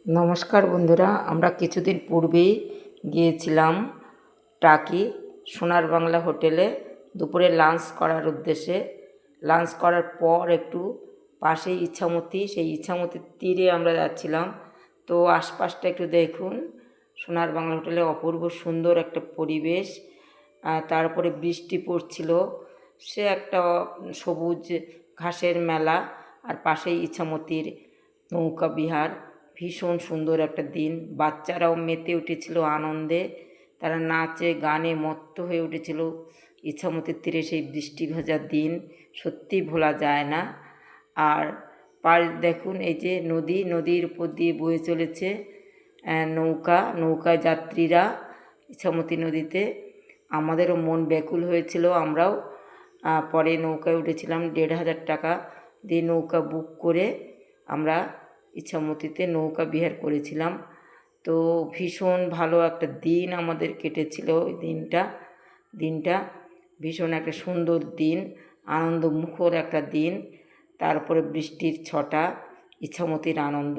নমস্কার বন্ধুরা, আমরা কিছুদিন পূর্বেই গিয়েছিলাম টাকি সোনার বাংলা হোটেলে দুপুরে লাঞ্চ করার উদ্দেশ্যে। লাঞ্চ করার পর একটু পাশেই ইছামতি, সেই ইছামতির তীরে আমরা যাচ্ছিলাম। তো আশপাশটা একটু দেখুন, সোনার বাংলা হোটেলে অপূর্ব সুন্দর একটা পরিবেশ। তারপরে বৃষ্টি পড়ছিল, সে একটা সবুজ ঘাসের মেলা, আর পাশেই ইছামতির নৌকা বিহার। ভীষণ সুন্দর একটা দিন, বাচ্চারাও মেতে উঠেছিল আনন্দে, তারা নাচে গানে মত্ত হয়ে উঠেছিল। ইছামতির তীরে সেই বৃষ্টি ভেজার দিন সত্যি ভোলা যায় না। আর দেখুন, এই যে নদীর উপর দিয়ে বয়ে চলেছে নৌকায় যাত্রীরা ইছামতি নদীতে। আমাদেরও মন ব্যাকুল হয়েছিল, আমরাও পরে নৌকায় উঠেছিলাম। 1,500 টাকা দিয়ে নৌকা বুক করে আমরা ইছামতিতে নৌকা বিহার করেছিলাম। তো ভীষণ ভালো একটা দিন আমাদের কেটেছিল ওই দিনটা ভীষণ একটা সুন্দর দিন, আনন্দমুখর একটা দিন। তারপরে বৃষ্টির ছটা, ইছামতির আনন্দ।